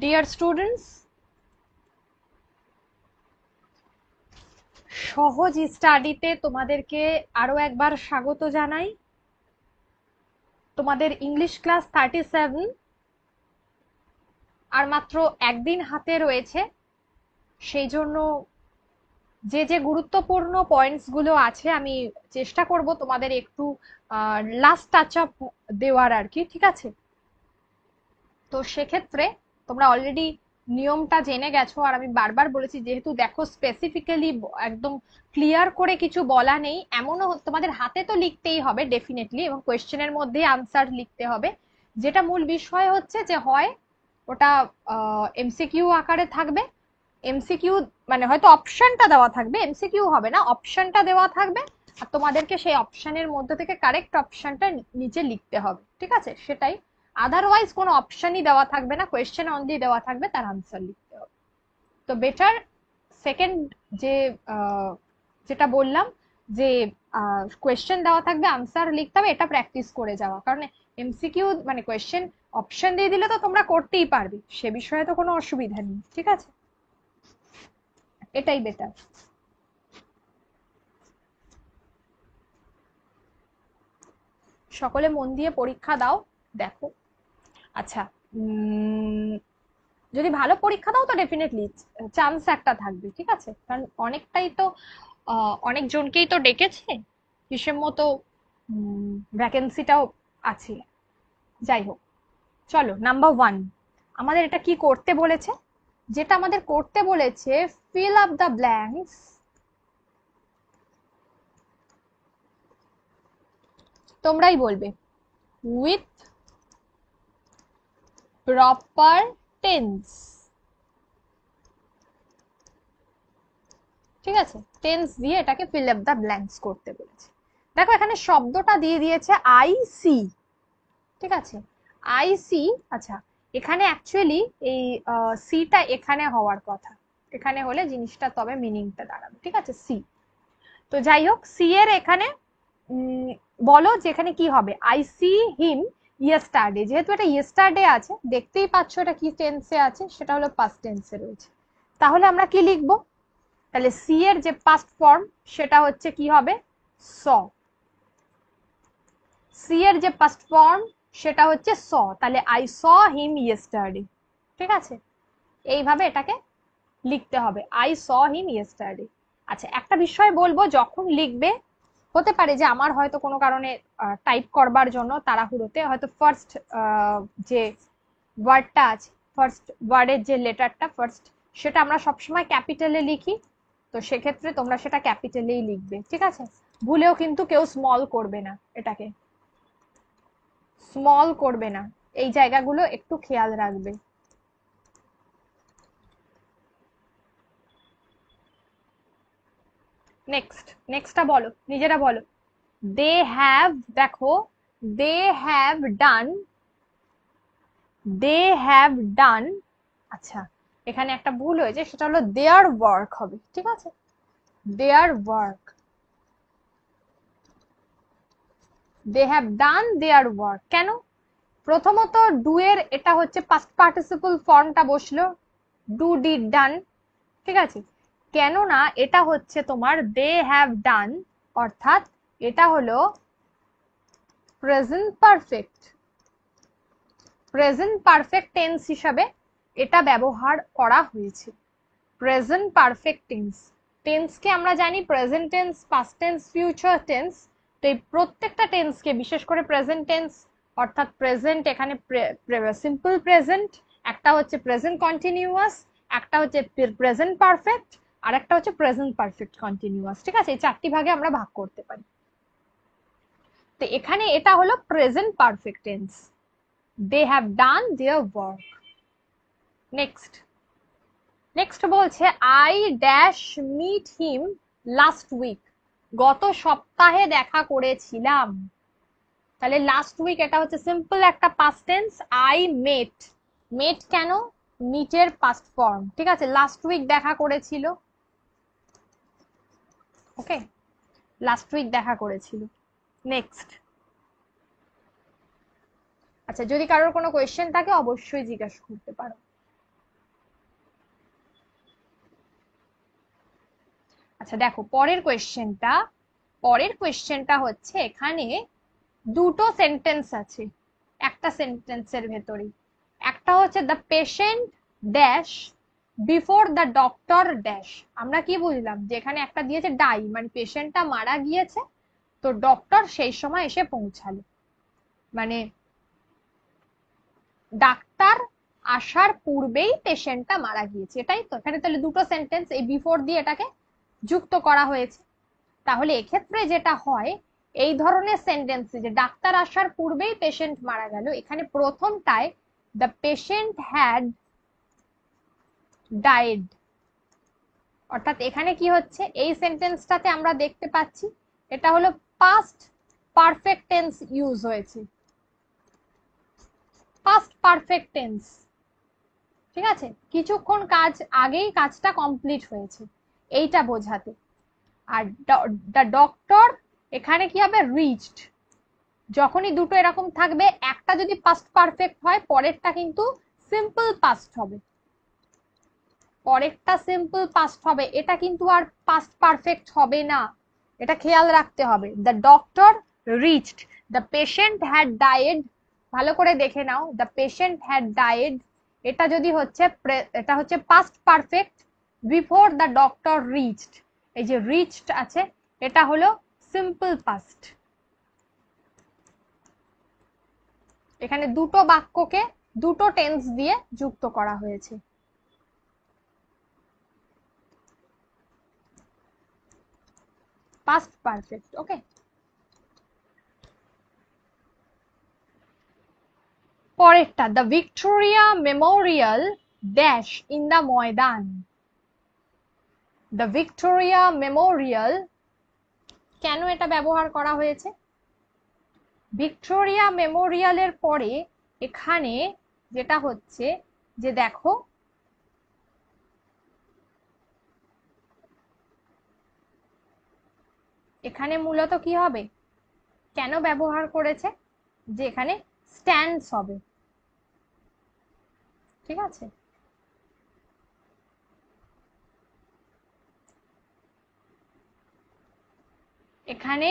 Dear students, সহজ স্টাডিতে তোমাদেরকে আরো একবার স্বাগত জানাই। তোমাদের ইংলিশ ক্লাস 37 আর মাত্র একদিন হাতে রয়েছে। সেই জন্য যে যে গুরুত্বপূর্ণ পয়েন্টস গুলো আছে আমি চেষ্টা করব তোমাদের একটু লাস্ট টাচ আপ দেওয়ার আর কি, ঠিক আছে? তো সেক্ষেত্রে তোমরা অলরেডি নিয়মটা জেনে গেছো, আর আমি বারবার বলেছি যেহেতু দেখো স্পেসিফিক্যালি একদম ক্লিয়ার করে কিছু বলা নেই, এমনও তোমাদের হাতে তো লিখতেই হবে ডেফিনেটলি, এবং কোয়েশ্চেনের মধ্যে আনসার লিখতে হবে। যেটা মূল বিষয় হচ্ছে যে হয় ওটা এমসিকিউ আকারে থাকবে, এমসিকিউ মানে হয়তো অপশনটা দেওয়া থাকবে, এমসিকিউ হবে না, অপশনটা দেওয়া থাকবে, আর তোমাদেরকে সেই অপশনের মধ্যে থেকে কারেক্ট অপশনটা নিচে লিখতে হবে, ঠিক আছে? সেটাই। আদারওয়াইজ কোনো অপশনই দেওয়া থাকবে না, কোয়েশ্চেন অনলি দেওয়া থাকবে, তার আনসার লিখতে হবে। তো বেটার সেকেন্ড যে যেটা বললাম যে কোয়েশ্চেন দেওয়া থাকবে, আনসার লিখতে হবে, এটা প্র্যাকটিস করে যাওয়া, কারণ এমসিকিউ মানে কোয়েশ্চেন অপশন দিয়ে দিলে তো তোমরা করতেই পারবে, সে বিষয়ে তো কোনো অসুবিধা নেই, ঠিক আছে? এটাই বেটার। সকলে মন দিয়ে পরীক্ষা দাও। দেখো, আচ্ছা, যদি ভালো পরীক্ষা দাও তো ডেফিনেটলি চান্স একটা থাকবে, ঠিক আছে? কারণ অনেকটাই তো অনেকজনকেই তো ডেকেছে, হিসেব মতো ভ্যাকেন্সিটাও আছে। যাই হোক, চলো নাম্বার 1, আমাদের এটা কি করতে বলেছে? যেটা আমাদের করতে বলেছে, ফিল আপ দ্য ব্ল্যাঙ্কস, তোমরাই বলবে, উইথ প্রপার টেন্স, ঠিক আছে? টেন্স দিয়ে এটাকে ফিল আপ দ্য ব্ল্যাঙ্কস করতে বলেছে। দেখো এখানে শব্দটা দিয়ে দিয়েছে আই সি, ঠিক আছে? I see. আচ্ছা, এখানে অ্যাকচুয়ালি এই সিটা এখানে হওয়ার কথা, এখানে হলে জিনিসটা তবে মিনিংটা দাঁড়াবে, ঠিক আছে? সি। তো যাই হোক, সি এর এখানে বলো যে এখানে কি হবে? আই সি হিম ইয়েস্টারডে, যেহেতু এটা ইয়েস্টারডে আছে, দেখতেই পাচ্ছ এটা কি টেন্সে আছে, সেটা হলো পাস্ট টেন্সে রয়েছে। তাহলে আমরা কি লিখবো? তাহলে সি এর যে পাস্ট ফর্ম সেটা হচ্ছে কি হবে? স। সি এর যে পাস্ট ফর্ম সেটা হচ্ছে স, তাহলে আই স হিম ইয়েস্টারডে, ঠিক আছে? এইভাবে এটাকে লিখতে হবে, আই স হিম ইয়েস্টারডে। আচ্ছা, একটা বিষয় বলবো, যখন লিখবে, হতে পারে যে আমার হয়তো কোনো কারণে টাইপ করবার জন্য তাড়াহুড়োতে হয়তো ফার্স্ট যে ওয়ার্ডটা আছে, ফার্স্ট ওয়ার্ডের যে লেটারটা ফার্স্ট, সেটা আমরা সবসময় ক্যাপিটালে লিখি। তো সেক্ষেত্রে তোমরা সেটা ক্যাপিটালেই লিখবে, ঠিক আছে? ভুলেও কিন্তু কেউ স্মল করবে না, এটাকে স্মল করবে না, এই জায়গাগুলো একটু খেয়াল রাখবে। নেক্সট, নেক্সটটা বলো, নিজেরা বলো। দে হ্যাভ, দেখো, দে হ্যাভ ডান, দে হ্যাভ ডান। আচ্ছা, এখানে একটা ভুল হয়েছে, সেটা হলো দেয়ার ওয়ার্ক হবে, ঠিক আছে? Their work, they have done their work. কেন? প্রথমত ডু এর এটা হচ্ছে পাস্ট পার্টিসিপল ফর্মটা বসলো, ডু ডিড ডান, ঠিক আছে? কেননা এটা হচ্ছে তোমার দে হ্যাভ ডান, অর্থাৎ এটা হলো present perfect, present perfect tense হিসাবে এটা ব্যবহার করা হয়েছে। প্রেজেন্ট পারফেক্ট টেন্স, টেন্সকে আমরা জানি present tense, past tense, future tense. তো এই প্রত্যেকটা টেন্সকে, বিশেষ করে প্রেজেন্ট টেন্স অর্থাৎ প্রেজেন্ট, এখানে সিম্পল প্রেজেন্ট, একটা হচ্ছে প্রেজেন্ট কন্টিনিউয়াস, একটা হচ্ছে প্রেজেন্ট পারফেক্ট, আর একটা হচ্ছে প্রেজেন্ট পারফেক্ট কন্টিনিউয়াস, ঠিক আছে? এই চারটি ভাগে আমরা ভাগ করতে পারি। তো এখানে এটা হলো present perfect tense, they have done their work. Next, next বলছে I dash meet him last week, গত সপ্তাহে দেখা করেছিলাম। তাহলে লাস্ট উইক এটা হচ্ছে সিম্পল একটা পাস্ট টেন্স, আই মেট, মেট কেন? মিটের পাস্ট ফর্ম, ঠিক আছে? লাস্ট উইক দেখা করেছিল, ওকে, লাস্ট উইক দেখা করেছিল। নেক্সট, আচ্ছা, যদি কারোর কোনো কোয়েশ্চেন থাকে অবশ্যই জিজ্ঞাসা করতে পারো। আচ্ছা দেখো পরের কোয়েশ্চেনটা হচ্ছে এখানে দুটো সেন্টেন্স আছে একটা সেন্টেন্সের ভেতরে। একটা হচ্ছে the patient dash before the doctor dash. আমরা কি বুঝলাম, যেখানে একটা দিয়েছে ডাই মানে পেশেন্টটা মারা গিয়েছে, তো ডক্টর সেই সময় এসে পৌঁছালো, মানে ডাক্তার আসার পূর্বেই পেশেন্টটা মারা গিয়েছে, এটাই তো। এখানে তাহলে দুটো সেন্টেন্স এই বিফোর দিয়ে এটাকে যুক্ত করা হয়েছে। তাহলে এক্ষেত্রে যেটা হয়, এই ধরনের সেন্টেন্সে যে ডাক্তার আসার পূর্বেই পেশেন্ট মারা গেল, এখানে প্রথমটায় দ্য পেশেন্ট হ্যাড ডাইড, অর্থাৎ এখানে কি হচ্ছে, এই সেন্টেন্সটাতে আমরা দেখতে পাচ্ছি এটা হলো পাস্ট পারফেক্ট টেন্স ইউজ হয়েছে, পাস্ট পারফেক্ট টেন্স। ঠিক আছে, কিছুক্ষণ কাজ আগেই কাজটা কমপ্লিট হয়েছে এইটা বোঝাতে। আর দ্য ডক্টর এখানে কি হবে, রিচড। যখনই দুটো এরকম থাকবে, একটা যদি পাস্ট পারফেক্ট হয় পরেরটা কিন্তু সিম্পল পাস্ট হবে, পরেরটা সিম্পল পাস্ট হবে, এটা কিন্তু আর পাস্ট পারফেক্ট হবে না, এটা খেয়াল রাখতে হবে। The doctor reached the patient had died, ভালো করে দেখে নাও, দ্য পেশেন্ট হ্যাড ডাইড এটা যদি হচ্ছে এটা হচ্ছে past perfect before the doctor reached, এই যে রিচড আছে এটা হলো সিম্পল পাস্ট। এখানে দুটো বাক্যকে দুটো টেন্স দিয়ে যুক্ত করা হয়েছে। পাস্ট পারফেক্ট, ওকে। পরেরটা, the Victoria Memorial dash in the Maidan. The Victoria Memorial, কেন এটা ব্যবহার করা হয়েছে? ভিক্টোরিয়া মেমোরিয়ালের পরে এখানে যেটা হচ্ছে যে দেখো, এখানে মূলত কি হবে, কেন ব্যবহার করেছে, যে এখানে স্ট্যান্ডস হবে, ঠিক আছে। এখানে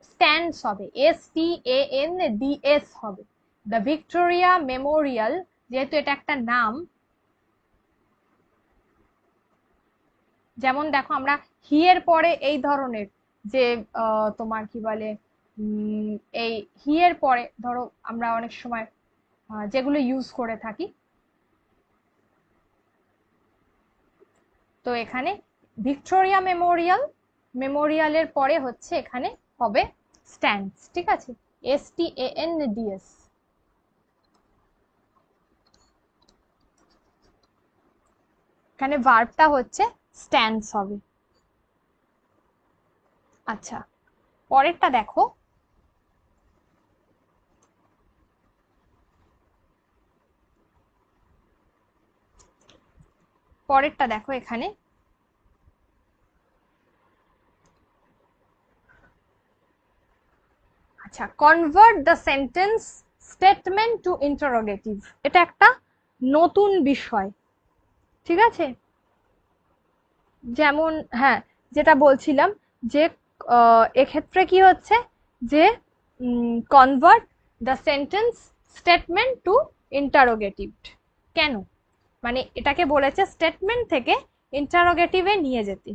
স্ট্যান্ডস হবে, STANDS হবে। দ্য ভিক্টোরিয়া মেমোরিয়াল, যেহেতু এটা একটা নাম, যেমন দেখো আমরা হি এর পরে এই ধরনের যে তোমার কি বলে, এই হি এর পরে ধরো আমরা অনেক সময় যেগুলো ইউজ করে থাকি, তো এখানে ভিক্টোরিয়া মেমোরিয়ালের পরে হচ্ছে এখানে হবে স্ট্যান্ডস, ঠিক আছে, STANDS। এখানে ভার্বটা হচ্ছে স্ট্যান্ডস হবে। আচ্ছা, পরেরটা দেখো, এখানে আচ্ছা, convert the sentence statement to interrogative, এটা একটা নতুন বিষয়, ঠিক আছে। যেমন হ্যাঁ, যেটা বলছিলাম যে এক্ষেত্রে কি হচ্ছে যে convert the sentence statement to interrogative, কেন, মানে এটাকে বলেছে স্টেটমেন্ট থেকে ইন্টারোগেটিভে নিয়ে যেতে।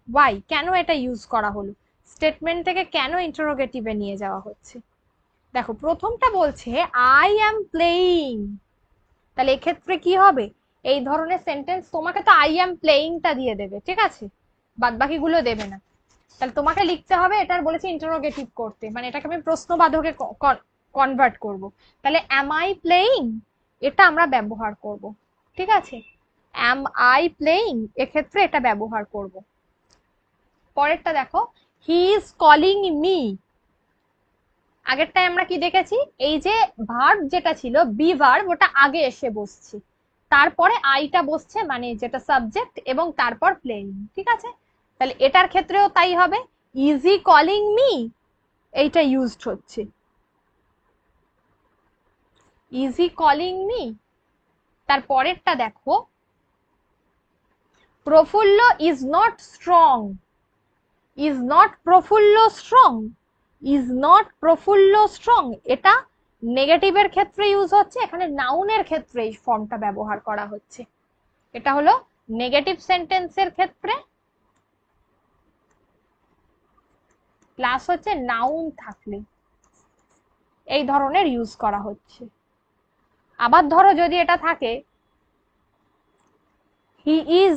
ওয়াই, কেন এটা ইউজ করা হলো, স্টেটমেন্ট থেকে কেন ইন্টারোগেটিভে নিয়ে যাওয়া হচ্ছে? দেখো প্রথমটা বলছে আই অ্যাম প্লেয়িং, তাহলে এক্ষেত্রে কি হবে, এই ধরনের সেন্টেন্স তোমাকে তো আই অ্যাম প্লেয়িংটা দিয়ে দেবে, ঠিক আছে, বাদ বাকিগুলো দেবে না। তাহলে তোমাকে লিখতে হবে, এটার বলেছে ইন্টারোগেটিভ করতে, মানে এটাকে আমি প্রশ্নবাচকে কনভার্ট করব। তাহলে অ্যাম আই প্লেয়িং এটা আমরা ব্যবহার করব, ঠিক আছে, অ্যাম আই প্লেয়িং এক্ষেত্রে এটা ব্যবহার করব। পরেরটা দেখো, হি ইজ কলিং মি, আগেরটায় আমরা কি দেখেছি, এই যে ভার্ব যেটা ছিল বি ভার্ব ওটা আগে এসে বসছে, তারপরে আইটা বসছে মানে যেটা সাবজেক্ট, এবং তারপর প্লেইং, ঠিক আছে। তাহলে এটার ক্ষেত্রেও তাই হবে, ইজ হি কলিং মি এইটা ইউজড হচ্ছে, ইজ হি কলিং মি। তারপরেরটা দেখো, Prafulla is not strong, is not Prafulla strong, is not Prafulla strong, এটা নেগেটিভের ক্ষেত্রে ইউজ হচ্ছে, এখানে নাউনের ক্ষেত্রে এই ফর্মটা ব্যবহার করা হচ্ছে। এটা হলো নেগেটিভ সেন্টেন্সের ক্ষেত্রে, প্লাস হচ্ছে নাউন থাকলে এই ধরনের ইউজ করা হচ্ছে। আবার ধরো যদি এটা থাকে হি ইজ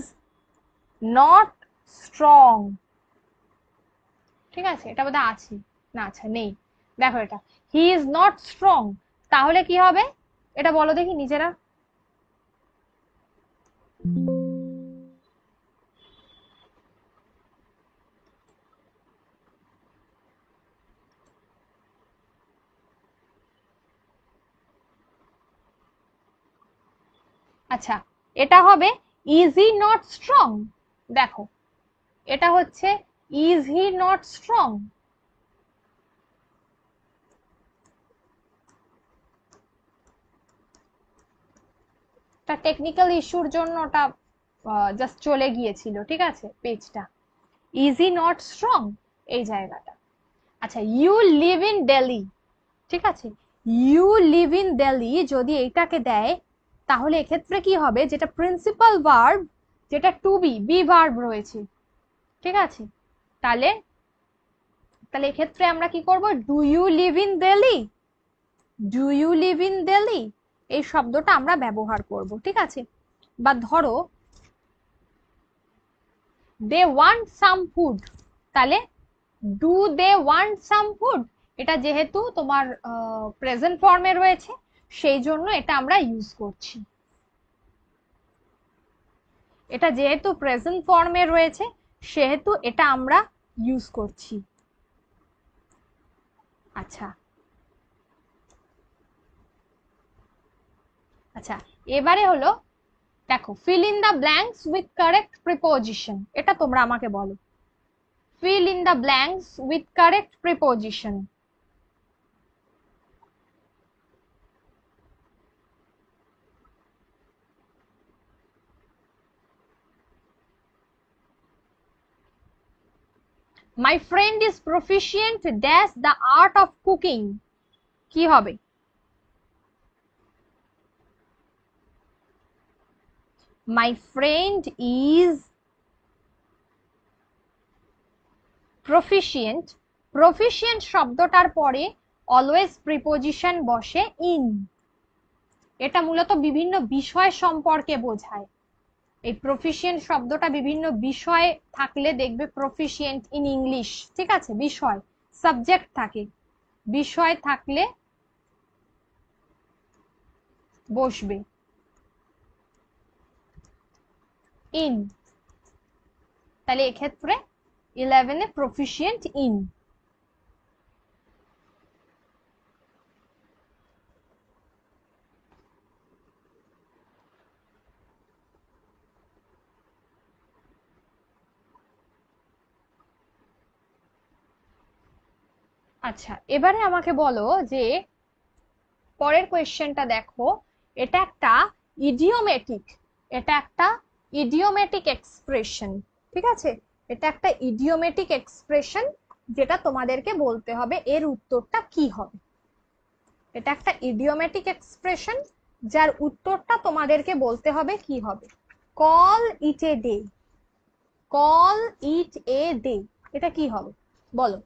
নট স্ট্রং, ঠিক আছে, এটা বোধহয় আছে, না আচ্ছা নেই, দেখো এটা হি ইজ নট স্ট্রং, তাহলে কি হবে এটা বলো দেখি নিজেরা। আচ্ছা, এটা হবে ইজ হি নট স্ট্রং, দেখো এটা হচ্ছে ইজ হি নট স্ট্রং। একটা টেকনিক্যাল ইস্যুর জন্য ওটা জাস্ট চলে গিয়েছিল, ঠিক আছে পেজটা। ইজ হি নট স্ট্রং এই জায়গাটা। আচ্ছা, ইউ লিভ ইন দিল্লি, ঠিক আছে, ইউ লিভ ইন দিল্লি যদি এইটাকে দেয় তাহলে এক্ষেত্রে কি হবে, যেটা প্রিন্সিপাল ভার্ব, যেটা টু বি ভার্ব রয়েছে, ঠিক আছে, তাহলে তাহলে এক্ষেত্রে আমরা কি করব, do you live in Delhi, do you live in Delhi এই শব্দটা আমরা ব্যবহার করব, ঠিক আছে। বা ধরো দে ওয়ান্ট সাম ফুড, তাহলে do they want some food, এটা যেহেতু তোমার প্রেজেন্ট ফর্মে রয়েছে সেই জন্য এটা আমরা ইউজ করছি, এটা যেহেতু প্রেজেন্ট ফর্মে রয়েছে সেহেতু এটা আমরা ইউজ করছি। আচ্ছা আচ্ছা, এবারে হলো দেখো fill in the blanks with correct preposition, এটা তোমরা আমাকে বলো, fill in the blanks with correct preposition. My friend is proficient dash the art of cooking, কি হবে, my friend is proficient, proficient শব্দটার পরে অলওয়েজ প্রিপোজিশন বসে ইন, এটা মূলত বিভিন্ন বিষয় সম্পর্কে বোঝায়। এই প্রফিসিয়েন্ট শব্দটা বিভিন্ন বিষয় থাকলে দেখবে প্রফিসিয়েন্ট ইন ইংলিশ, ঠিক আছে, বিষয় সাবজেক্ট থাকে, বিষয় থাকলে বসবে ইন, তাহলে এক্ষেত্রে 11 এ প্রফিসিয়েন্ট ইন। আচ্ছা, এবারে আমাকে বলো যে পরের কোয়েশ্চেনটা দেখো, এটা একটা ইডিওমেটিক, এটা একটা ইডিওমেটিক এক্সপ্রেশন, ঠিক আছে, এটা একটা ইডিওমেটিক এক্সপ্রেশন, যেটা তোমাদেরকে বলতে হবে এর উত্তরটা কি হবে। এটা একটা ইডিওমেটিক এক্সপ্রেশন যার উত্তরটা তোমাদেরকে বলতে হবে কি হবে। Call it a day, call it a day, এটা কি হবে বলো।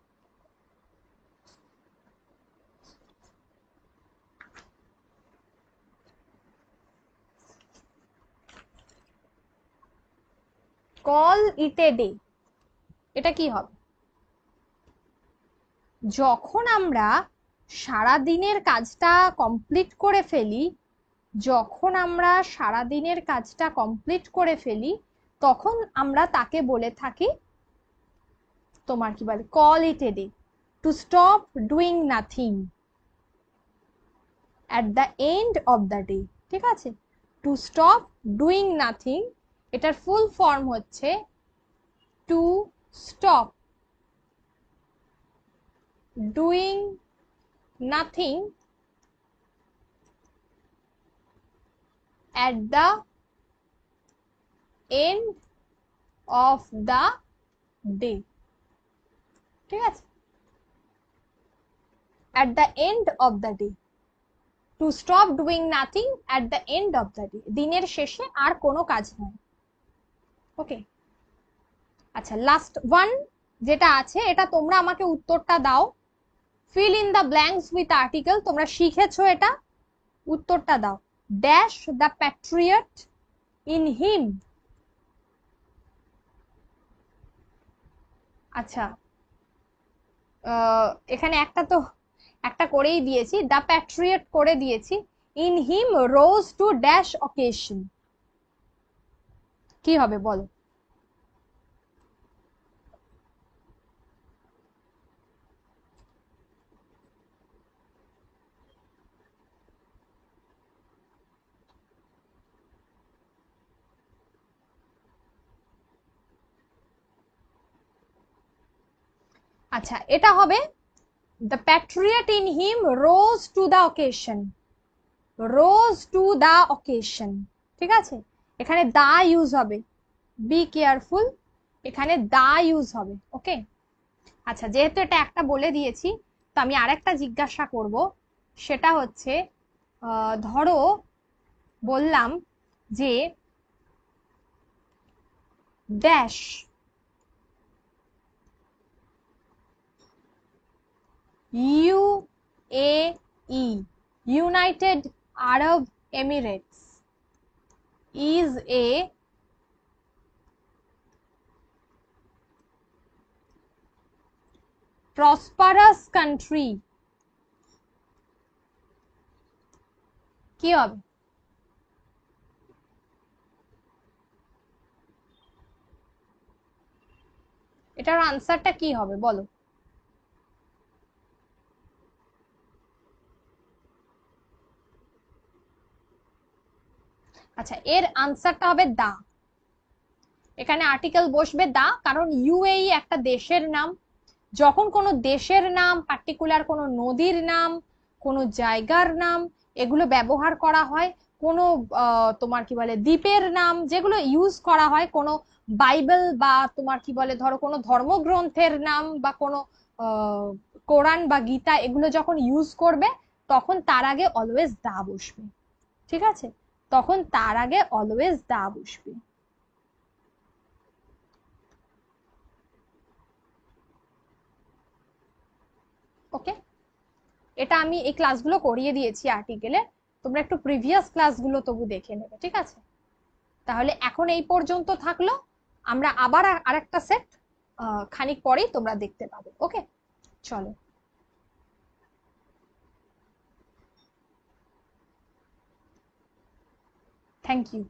কল ইট এ ডে এটা কি হবে, যখন আমরা সারা দিনের কাজটা কমপ্লিট করে ফেলি, যখন আমরা সারা দিনের কাজটা কমপ্লিট করে ফেলি তখন আমরা তাকে বলে থাকি, তোমার কি বলে, call it a day, to stop doing nothing at the end of the day, ঠিক আছে, টু স্টপ ডুইং নাথিং এটার ফুল ফর্ম হচ্ছে to stop doing nothing at the end of the day, ঠিক আছে, at the end of the day, to stop doing nothing at the end of the day, দিনের শেষে আর কোনো কাজ নয়। ওকে, আচ্ছা লাস্ট ওয়ান যেটা আছে, এটা তোমরা আমাকে উত্তরটা দাও। Fill in the blanks with article, তোমরা শিখেছো এটা, উত্তরটা দাও। Dash the Patriot in him. আচ্ছা, এখানে একটা করেই দিয়েছি, দ্য প্যাট্রিয়ট করে দিয়েছি। In him rose to dash occasion, কি হবে বলো? আচ্ছা, এটা হবে the Patriot in him rose to the occasion, rose to the occasion. ঠিক আছে, এখানে দা ইউজ হবে, বি কেয়ারফুল, এখানে দা ইউজ হবে। ওকে, আচ্ছা যেহেতু এটা একটা বলে দিয়েছি, তো আমি আরেকটা জিজ্ঞাসা করব, সেটা হচ্ছে ধরো বললাম যে dash UAE, United Arab Emirates, is a prosperous country, কি হবে? এটার আনসারটা কি হবে বলো? আচ্ছা, এর আনসারটা হবে দা। এখানে আর্টিকেল বসবে দা, কারণ ইউএই একটা দেশের নাম। যখন কোনো দেশের নাম, পার্টিকুলার কোনো নদীর নাম, কোনো জায়গার নাম, এগুলো ব্যবহার করা হয়, কোনো তোমার কি বলে দ্বীপের নাম যেগুলো ইউজ করা হয়, কোনো বাইবেল বা তোমার কি বলে ধরো কোনো ধর্মগ্রন্থের নাম বা কোনো কোরআন বা গীতা, এগুলো যখন ইউজ করবে তখন তার আগে অলওয়েজ দা বসবে। ঠিক আছে, তখন তার আগে অলওয়েজ দা বসবে। ওকে, এটা আমি এই ক্লাসগুলো করিয়ে দিয়েছি আর্টিকেলে, তোমরা একটু প্রিভিয়াস ক্লাসগুলো তবু দেখে নেবে। ঠিক আছে, তাহলে এখন এই পর্যন্ত থাকলো, আমরা আবার আরেকটা সেট খানিক পরেই তোমরা দেখতে পাবে। ওকে, চলো, থ্যাংক ইউ।